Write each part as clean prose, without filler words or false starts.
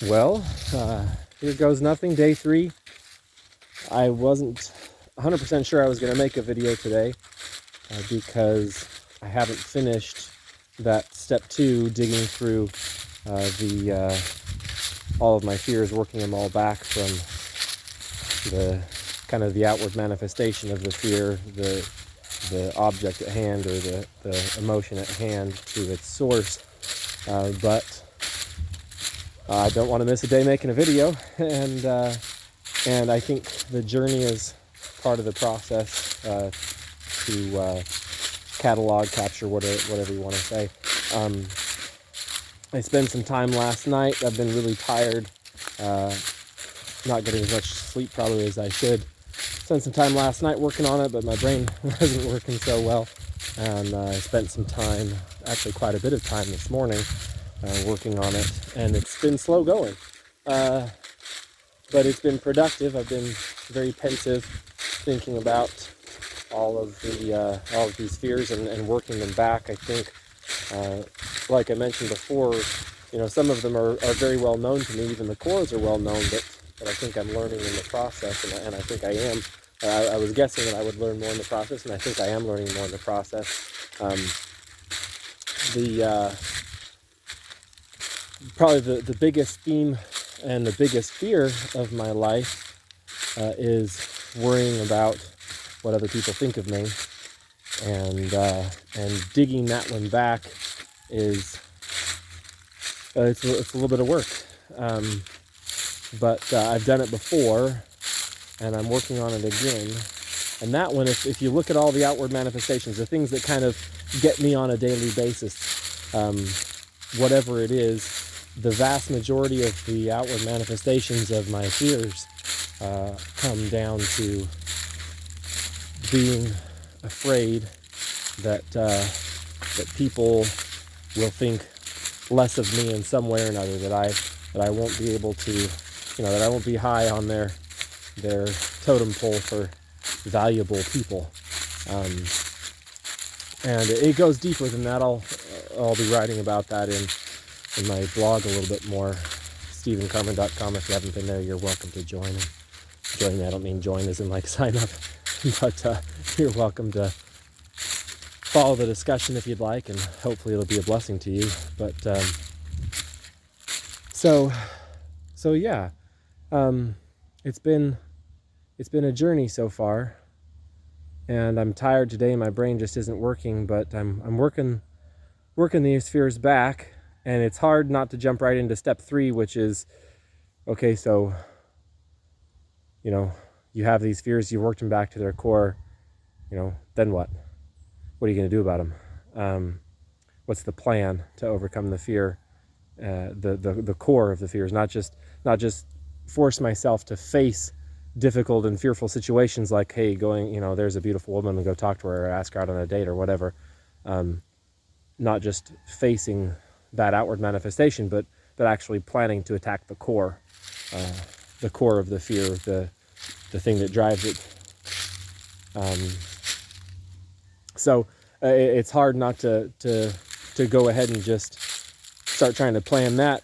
Well, here goes nothing. Day 3. I wasn't 100% sure I was going to make a video today because I haven't finished that step 2, digging through all of my fears, working them all back from the kind of the outward manifestation of the fear, the object at hand, or the emotion at hand, to its source. But I don't want to miss a day making a video, and I think the journey is part of the process to catalog, capture, whatever you want to say. I spent some time last night. I've been really tired, not getting as much sleep probably as I should. Spent some time last night working on it, but my brain wasn't working so well, and I spent some time, actually quite a bit of time this morning, working on it, and it's been slow going, but it's been productive. I've been very pensive, thinking about all of these fears and working them back. I think, like I mentioned before, some of them are very well known to me. Even the cores are well known, but I think I'm learning in the process, and I think I am. I was guessing that I would learn more in the process, and I think I am learning more in the process. Probably the biggest theme and the biggest fear of my life is worrying about what other people think of me, and digging that one back is it's a little bit of work, but I've done it before, and I'm working on it again. And that one, if you look at all the outward manifestations, the things that kind of get me on a daily basis, whatever it is, the vast majority of the outward manifestations of my fears come down to being afraid that people will think less of me in some way or another, that I won't be able to, that I won't be high on their totem pole for valuable people, and it goes deeper than that. I'll be writing about that in my blog a little bit more, StephenCarmen.com. If you haven't been there, you're welcome to join me. I don't mean join as in like sign up, but you're welcome to follow the discussion if you'd like, and hopefully it'll be a blessing to you. But so yeah, it's been a journey so far, and I'm tired today. My brain just isn't working, but I'm working these fears back, and it's hard not to jump right into step 3, which is, okay, so you have these fears, you worked them back to their core, then what? What are you going to do about them? What's the plan to overcome the fear, the core of the fears? Not just force myself to face difficult and fearful situations, like, hey, there's a beautiful woman, and go talk to her or ask her out on a date or whatever. Not just facing that outward manifestation, but actually planning to attack the core of the fear, the thing that drives it. So it's hard not to go ahead and just start trying to plan that,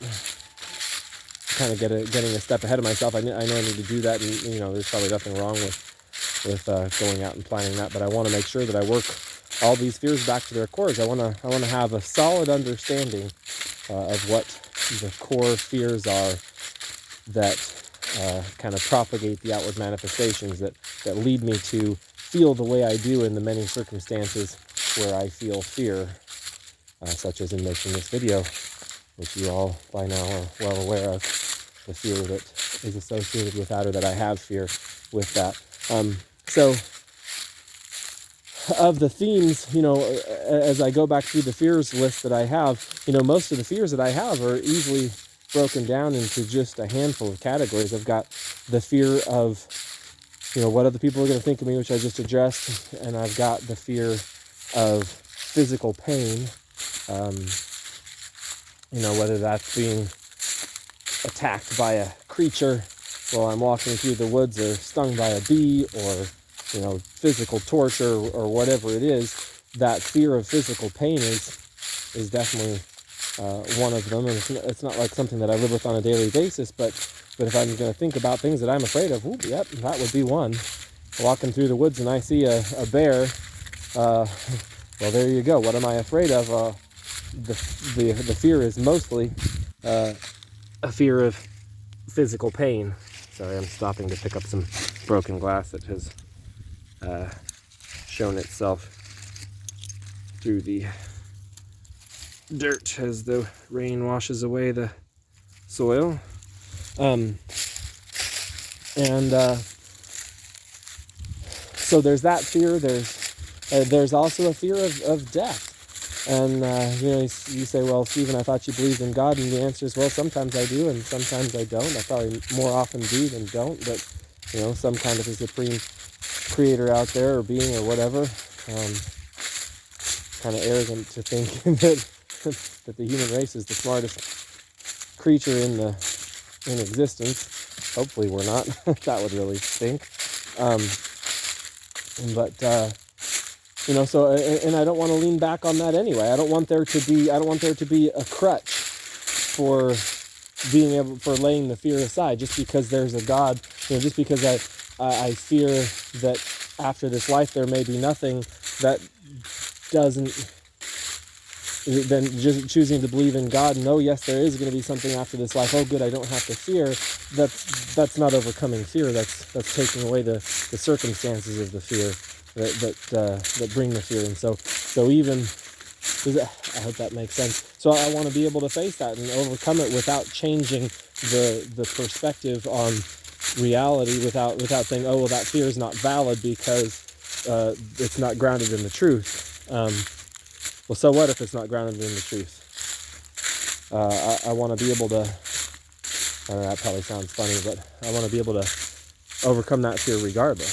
kind of getting a step ahead of myself. I know I need to do that, and there's probably nothing wrong with going out and planning that, but I want to make sure that I work all these fears back to their cores. I want to have a solid understanding of what the core fears are that kind of propagate the outward manifestations that lead me to feel the way I do in the many circumstances where I feel fear, such as in making this video, which you all by now are well aware of, the fear that is associated with that, or that I have fear with that. So of the themes, as I go back through the fears list that I have, most of the fears that I have are easily broken down into just a handful of categories. I've got the fear of, what other people are going to think of me, which I just addressed, and I've got the fear of physical pain, whether that's being attacked by a creature while I'm walking through the woods, or stung by a bee, or physical torture, or whatever it is. That fear of physical pain is definitely one of them, and it's not like something that I live with on a daily basis, but if I'm going to think about things that I'm afraid of, yep, that would be one. Walking through the woods and I see a bear, well, there you go. What am I afraid of? The fear is mostly a fear of physical pain. Sorry, I'm stopping to pick up some broken glass that has shown itself through the dirt as the rain washes away the soil. So there's that fear. There's also a fear of death. And you say, well, Stephen, I thought you believed in God, and the answer is, well, sometimes I do and sometimes I don't. I probably more often do than don't, but some kind of a supreme creator out there, or being, or whatever. Kind of arrogant to think that the human race is the smartest creature in existence. Hopefully we're not. That would really stink. So, and I don't want to lean back on that anyway. I don't want there to be a crutch for laying the fear aside, just because there's a God, just because I fear that after this life there may be nothing. That doesn't, then just choosing to believe in God, no, yes, there is going to be something after this life. Oh, good, I don't have to fear. That's not overcoming fear. That's taking away the circumstances of the fear that bring the fear. And so even, I hope that makes sense. So I want to be able to face that and overcome it without changing the perspective on reality, without saying, oh, well, that fear is not valid because it's not grounded in the truth. Well, so what if it's not grounded in the truth? I want to be able to, I don't know, that probably sounds funny, but I want to be able to overcome that fear regardless.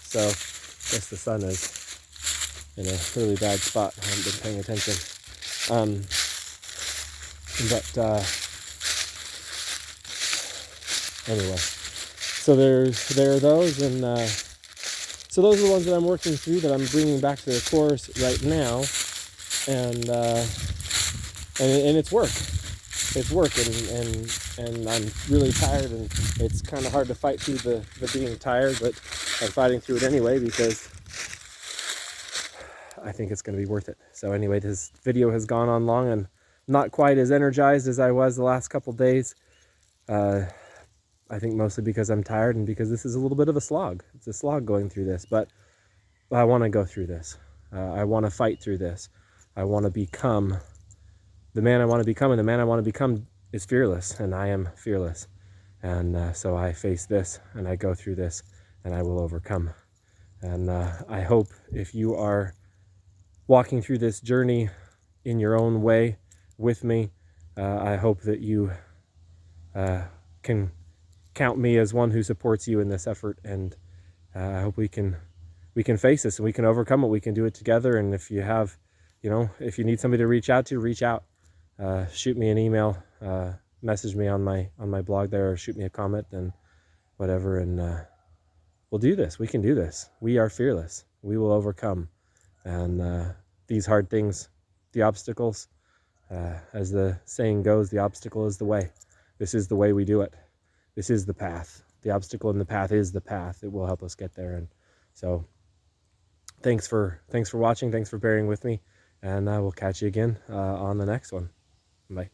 So I guess the sun is in a really bad spot. I haven't been paying attention. Anyway, so there are those, and so those are the ones that I'm working through, that I'm bringing back to the course right now, and it's work. It's work, and I'm really tired, and it's kind of hard to fight through the being tired, but I'm fighting through it anyway because I think it's going to be worth it. So anyway, this video has gone on long and not quite as energized as I was the last couple days. I think mostly because I'm tired and because this is a little bit of a slog. It's a slog going through this, but I want to go through this. I want to fight through this. I want to become the man I want to become, and the man I want to become is fearless, and I am fearless. And so I face this, and I go through this, and I will overcome. And I hope if you are walking through this journey in your own way with me, I hope that you can count me as one who supports you in this effort, and I hope we can face this and we can overcome it. We can do it together. And if you have, if you need somebody to reach out, shoot me an email, message me on my blog there, or shoot me a comment and whatever, and we'll do this. We can do this. We are fearless. We will overcome. And these hard things, the obstacles, as the saying goes, the obstacle is the way. This is the way we do it. This is the path. The obstacle in the path is the path. It will help us get there. And so thanks for watching. Thanks for bearing with me. And we'll catch you again on the next one. Bye.